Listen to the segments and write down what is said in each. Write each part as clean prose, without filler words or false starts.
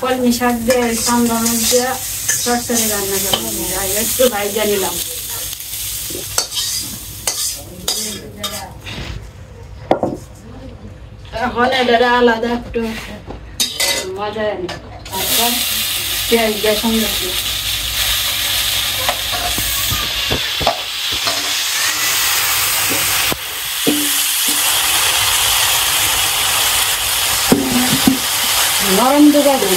কলমি শাক দিয়ে সামনে দিয়ে সরষে রান্না করবো একটু ভাইজা নিলাম। এখন এটা আলাদা একটু মজা তারপর পেঁয়াজ দিয়ে সঙ্গে নরম দুগা ধরে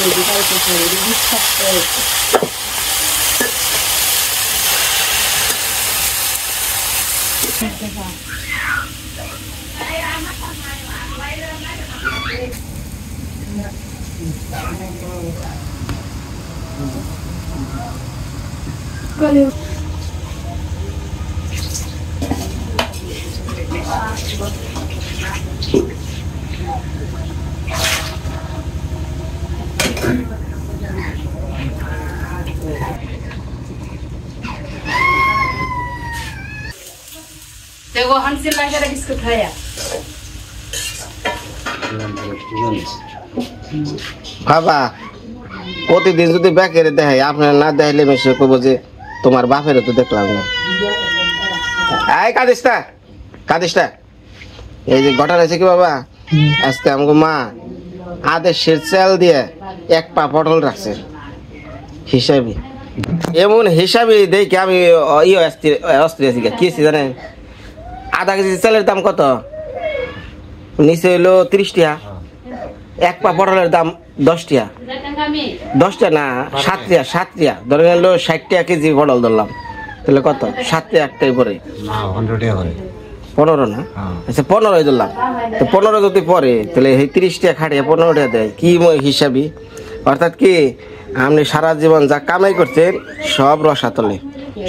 देखो हंसी लगा रहा किसको खाया বাবা প্রতিদিন যদি ব্যাকেরে দেখাই আপনার না দেখাইলে মেসে কবো যে তোমার বাপেরও তো দেখলাম না। এই কাঁদিস না এই যে ঘটনা আছে কি বাবা, আজকে আমাকে মা আদেশের চাল দিয়ে এক পা পটল রাখছে হিসাবে, এমন হিসাবে দেখি আমি অস্থির আছি। কি জানেন আধা কেজি চালের দাম কত? নিচে হইলো 30 টাকা, এক পা পটলের দাম 10 টাকা। 10 টাকা না 7 টাকা ধরে গেল 60 টাকা কেজি পটল ধরলাম, তাহলে কত 7 টাকা একটাই পরে 15 না? আচ্ছা 15 ধরলাম, তো 15 যদি পরে তাহলে 30 টাকা খাটিয়ে 15 টাকা দেয় কি হিসাবই? অর্থাৎ কি আপনি সারা জীবন যা কামাই করছেন সব রসাতলে।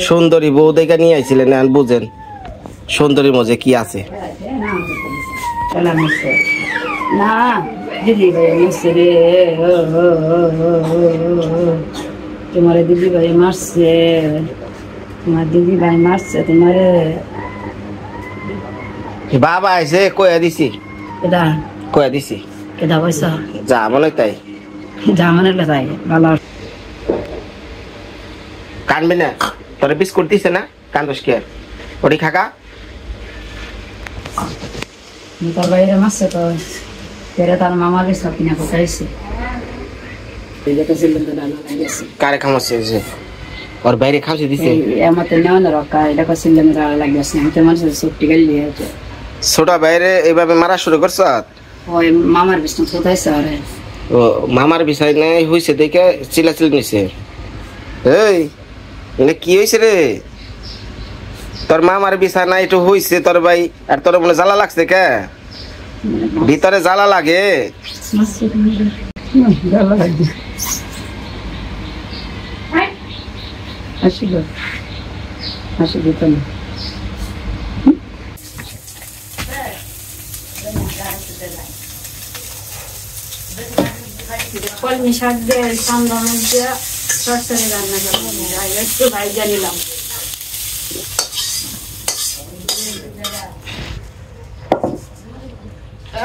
সুন্দরী বউ দেখে নিয়ে আইছিলেন, বুঝেন সুন্দরী মজে কি আছে। না দিদি ভাই মারছে রে, তোমার দিদি ভাই মারছে, তোমার দিদি ভাই মারছে তোমারে। বাবা আইসে কয়া দিছি, এটা কয়া দিছি এটা পয়সা যা মনে তাই যা মনে তাই ভালো। কানবি না, তোর বিস্কুট দিছে না, কান্দস কে? ওটি খাকা তোর বাইরে মারছে তো তার মামার সব কিনা কোথায়ছে কারে খামাচ্ছে ওর বাইরে খামছে দিছে আমাতে নেওয়া না রকা এটা করছিলাম লাগছে আমি মানুষের ছুটি গেলি ছোট বাইরে এইভাবে মারা শুরু করছ? ওই মামার বিষ্ণু কোথায়ছে আরে ও মামার বিষয় নাই হইছে দেখে চিলাচিলি নিছে। এই মানে কি হইছে রে? তোর মামার বিষয় নাই একটু হইছে তোর ভাই, আর তোর মনে জ্বালা লাগছে কে? ভিতরে জ্বালা লাগে? কলমি শাক দিয়ে সামনে দিয়ে সরষে রান্না করবো একটু ভাইজা নিলাম।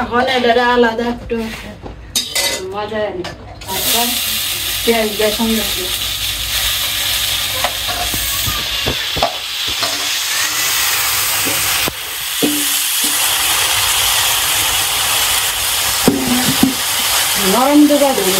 এখন এটা আলাদা একটু মজা তারপর পেঁয়াজ দিয়ে সঙ্গে নরম দুগা ধরে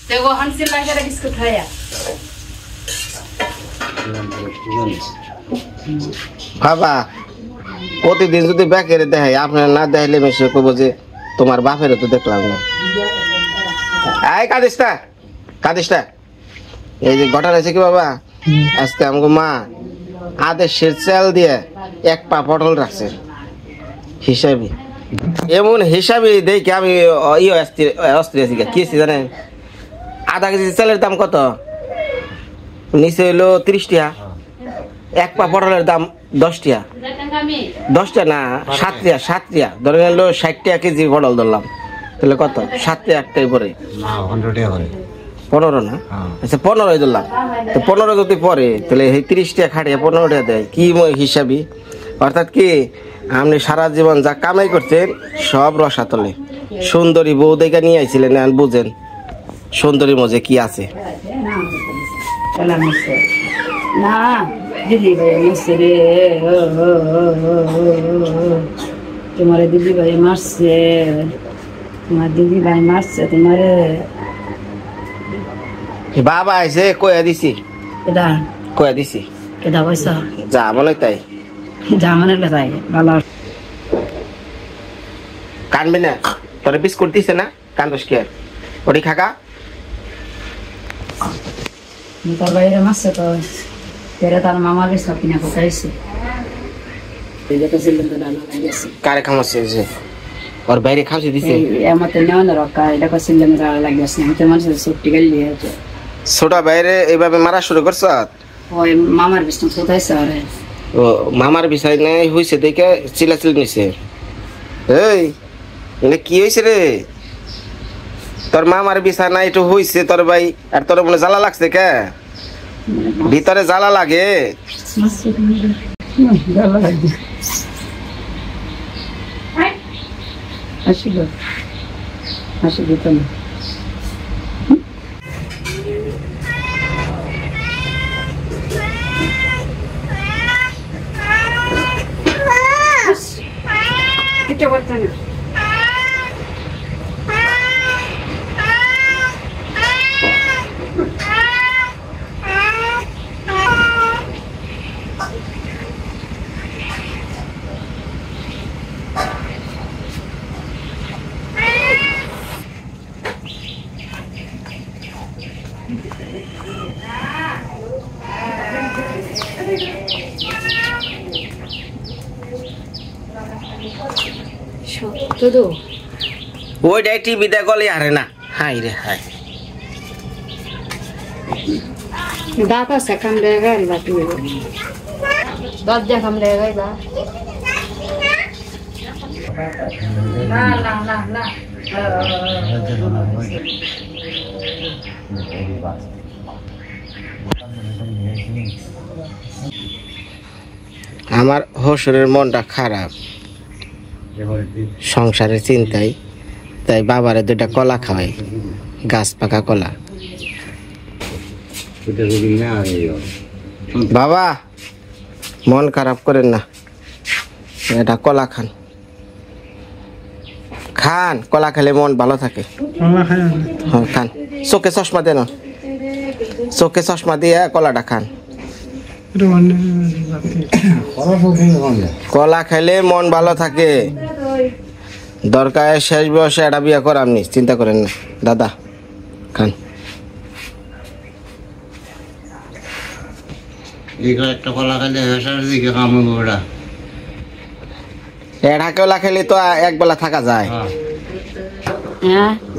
देखो हंसी लगा रहा किसको खाया বাবা প্রতিদিন যদি ব্যাকেরে দেখাই আপনার না দেখাইলে মেসে কবো যে তোমার বাপেরও তো দেখলাম না। এই কাঁদিস না এই যে ঘটনা আছে কি বাবা, আজকে আমাকে মা আদেশের চাল দিয়ে 1 পা পটল রাখছে হিসাবে, এমন হিসাবে দেখে আমি অস্থির আছি। কি আছি জানেন, আধা কেজি চালের দাম কত? নিচে হইলো 30 টাকা, 1 পা পটলের দাম 10 টাকা। 10 টাকা না, 7 টাকা, 7 টাকা ধরে হলো 60 টাকা কেজি পটল ধরলাম, তাহলে কত? 7 টাকা একটাই পরে 15 না? আচ্ছা 15 ধরলাম, তো 15 যদি পরে তাহলে এই 30 টাকা খাটিয়ে 15 টাকা দেয়, কি হিসাবই? অর্থাৎ কি আপনি সারা জীবন যা কামাই করছেন সব রসাতলে। সুন্দরী বউ দেখে নিয়ে আইছিলেন, বুঝেন সুন্দরীর মধ্যে কি আছে। না দিদি ভাই মারছে রে, তোমার দিদি ভাই মারছে, তোমার দিদি ভাই মারছে তোমারে। বাবা আইসে কয়া দিছি, কেদা কয়া দিছি, কেদা পয়সা যা বলে তাই, যা মানে তাই ভালো। কানবি না, তোর বিস্কুট দিছে না, কান্দস কে? ওটি খাকা তোর বাইরে মারছে তো, তেরে তার মামার বেশ কিনা কোথায়ছে কারে খামাচ্ছে যে ওর বাইরে খামছে দিছে। আমাদের নেওয়া রক্কা এটা করছিলেন লাগিয়েছে, আমাদের মানুষের সবটি গাড়ি ছোট বাইরে এইভাবে মারা শুরু করছ? ওই মামার বিষ্ণু কোথায়ছে আরে, ও মামার বিষয় নেই হয়েছে দেখে চিলাচিল নিছে। এই কি হয়েছে রে? তোর মামার বিষয় নাই একটু হয়েছে তোর ভাই, আর তোর মনে জ্বালা লাগছে কে? ভিতরে জ্বালা লাগে? আসিল আসিল তো না এটা বলতে না। ওইটাই টিভিতে গলে আরে না, হাই রে হাই। দাঁত আছে কামড়ে গাইবা, তুমি দরজা কামড়ে গাইবা। না না না না আমার হসুরের মনটা খারাপ সংসারের চিন্তায়, তাই বাবারে 2টা কলা খাওয়াই, গাছ পাকা কলা। বাবা মন খারাপ করেন না, এটা কলা খান, খান কলা খেলে মন ভালো থাকে। হ্যাঁ খান, চোখে চশমা দেন, চোখে চশমা দিয়ে কলাটা খান। কলা খেলে মন ভালো থাকে। দরকার শেষ বয়সে একটা বিয়ে করার নি, চিন্তা করেন না দাদা, খান। একটা কলা খেলে দিকে কামড় ওটা এটা কলা খেলে তো একবেলা থাকা যায়।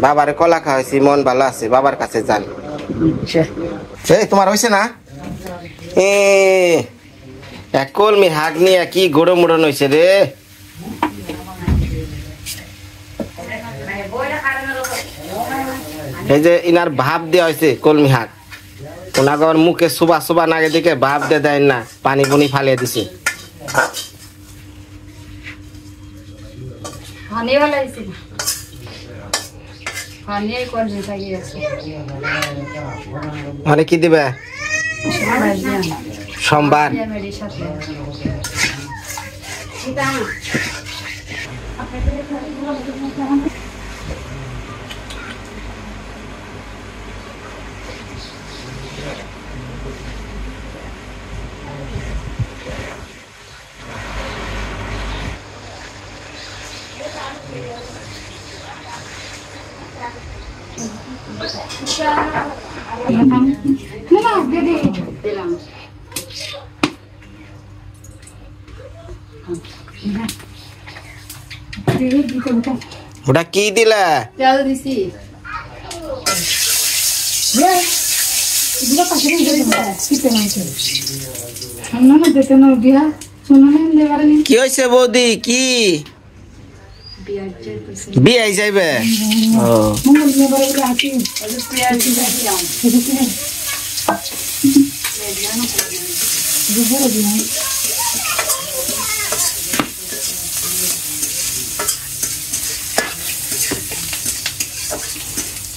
বাবারে কলা খাওয়াইছি, মন ভালো আছে, বাবার কাছে যান। এই তোমার হয়েছে না? এক কলমি হাগ নিয়ে কি গোড়ো মোড়ন হয়েছে রে। এই যে ইনার ভাব দেওয়া হয়েছে কলমি হাগ, ওনাকে আমার মুখে সুবা সুবা নাগে দিকে ভাব দিয়ে দেয় না, পানি পুনি ফালিয়ে দিছে। মানে কি দিবে? সোমবার ওটা কি দিলা? পেঁয়াজ দিছি কি হয়েছে বৌদি? কি বিয়ে যাইবে? ও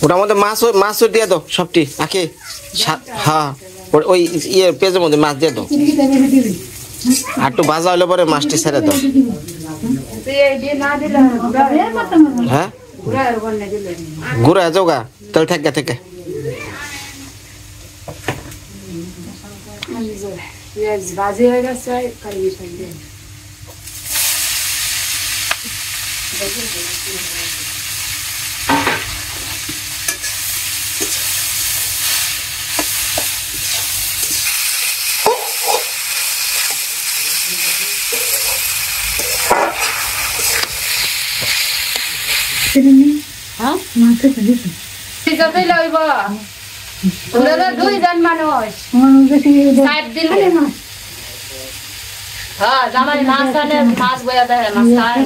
ওটার মধ্যে মাছ দিয়ে দাও সবটি আঁকে। হ্যাঁ ওই ইয়ে পেঁয়াজের মধ্যে মাছ দিয়ে দাও, আর একটু ভাজা হলে পরে মাছটি ছেড়ে দাও। হ্যাঁ গুঁড়া যাওগা তাহলে থেকে থেকে ভাজি হয়ে গেছে কালি মিশাই দিয়ে দুইজন মানুষ জামাই মাছ আনে, মাছ বয়া দেয়, মাছ খায়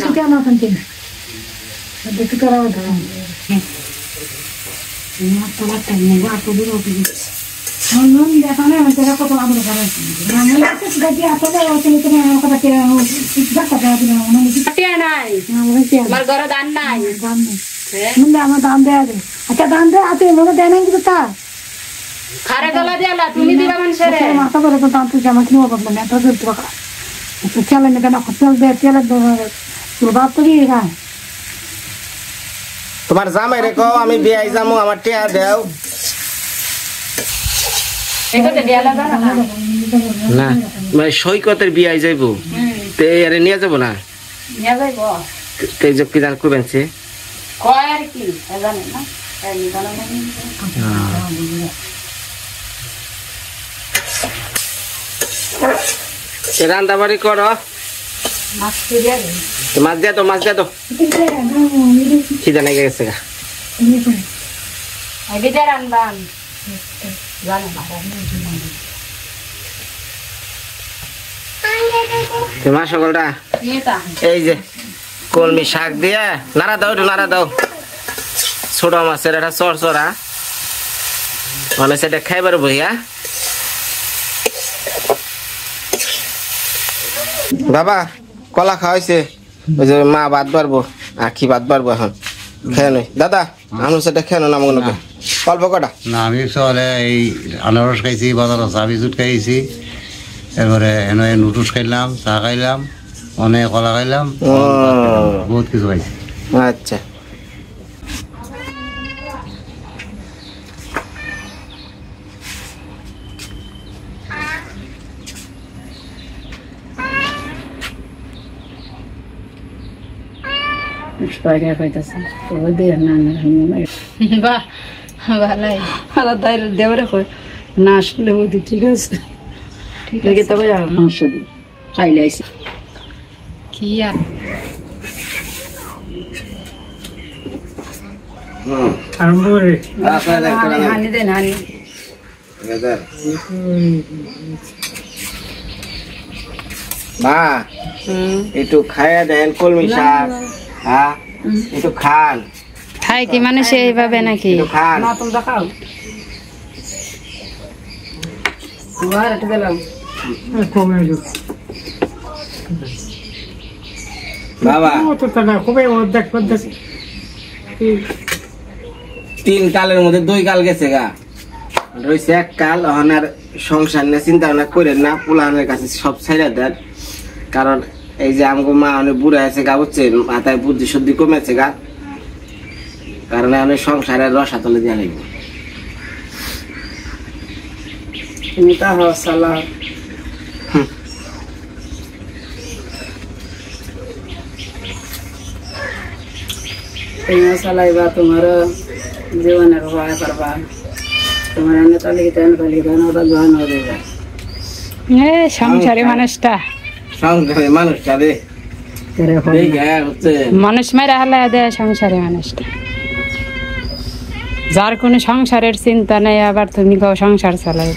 না। আমার ঘরে দান নাই, আমার দাম দেয়া যায়। আচ্ছা দাম দেয় আছে মনে দেয় না কিন্তু তা খারে গলা দিয়ালা তুমি দিবা মানুষের মাথা করে তো দাম তুই আমার কিনে পাবো না এত ধরতে পাকা চলে না কেন তেল দেয় তেলের তোর বাপ তো দিয়ে খায়। তোমার জামাই রে কও আমি বিয়ে যাবো, আমার টিয়া দেও না। মানে সৈকতের বিয়ে যাইব তে আরে নিয়ে যাবো না, নিয়ে যাইব তে যে কি জান করবেন সে কয় আর কি জানেন না। রান্না বাড়ি করো, মাছ দিয়া তো, মাছ দিয়া তো খিদে নাই গেছে গা। মা সকলটা এই যে কলমি শাক দিয়া নাড়া দাও, একটু নাড়া দাও। ছোট মাছের একটা চরচরা মানে সেটা খাইবার বইয়া। বাবা কলা খাওয়াইছে, ওই যে মা ভাত বাড়বো, আখি ভাত বাড়বো এখন খেয়ে নই। দাদা আমি সেটা খেয়ে না মনে অল্প কটা না। আমি চলে এই আনারস খাইছি, বাজারে চা বিস্কুট খাইছি, এরপরে এনে নুডলস খাইলাম, চা খাইলাম, অনেক কলা খাইলাম, বহুত কিছু খাইছি। আচ্ছা দেওয়ারে না আসলে বৌদি ঠিক আছে, ঠিক আছে তবে মাংস দিই খাইলে আইসি কি আর হানি দেন হানি মা একটু খাইয়া দেন কলমি শাক। হ্যাঁ একটু খান, খাই কি মানে সেইভাবে নাকি একটু খান। তোমরা খাও দিলাম বাবা তিন কালের মধ্যে 2 কাল গেছে গা, রয়েছে 1 কাল। এখন আর সংসার নিয়ে চিন্তা ভাবনা করেন না, পুলানের কাছে সব ছেড়ে দেন। কারণ এই যে আমগো মা অনেক বুড়া আছে গা, বুঝছেন, মাথায় বুদ্ধি শুদ্ধি কমেছে গা, কারণ অনেক সংসারের রসা তলে দিয়ে লাগবে। তুমি তা হসালা তুমি চালাইবা, তোমার জীবনের সহায় করবা, তোমার এনে তালিকা গ্রহণ হয়ে যাবে। সংসারী মানুষটা, সংসারী মানুষটা রে মানুষ মেরে হালা দেয় সংসারে মানুষটা, যার কোনো সংসারের চিন্তা নেই, আবার তুমি কেউ সংসার চালাই।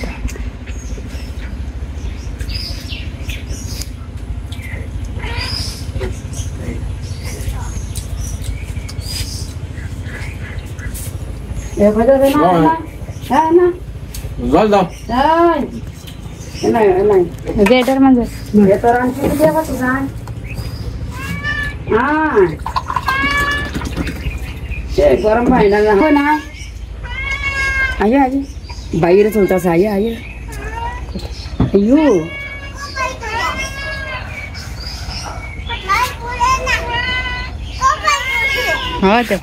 জল দাও এটার মাঝে গরম পানি না আইয়া আইয়া বাইরে চলতেছে, আইয়া আইয়া আইয়ো হয়তো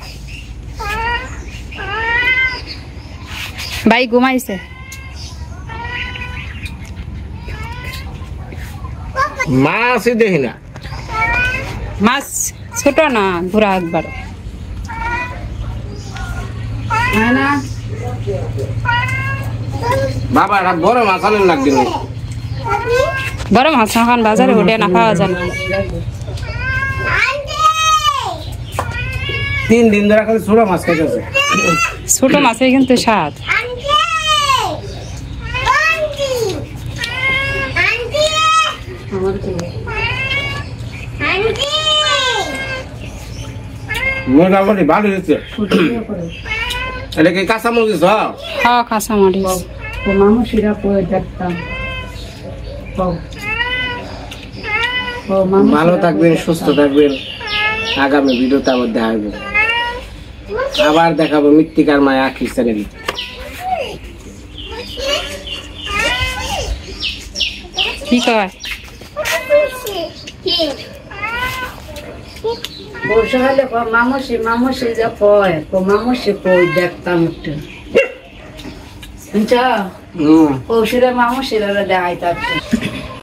ভাই ঘুমাইছে। মাছই দেখি না, মাছ ছোট না, ঘোরা একবার বাবা এটা বড় মাছ আনেন লাগবে না, বড় মাছ এখন বাজারে উঠে না, খাওয়া যায় না। 3 দিন ধরে খালি ছোট মাছ খাইতেছে। ছোট মাছে কিন্তু স্বাদ। মোটামুটি ভালো হয়েছে। এটা কি কাঁচা মরিচ? হ্যাঁ কাঁচা মরিচ। ভালো থাকবেন, সুস্থ থাকবেন। আগামী ভিডিওতে আবার দেখাবো, আবার দেখাবো মৃত্তিকার মায়া আখির চ্যানেল। কি কয় মামুসি মামুসি যে কয় মামুসি কই দেখতাম একটু বুঝছ, পৌষিরে মামুসিরা দেখাইতে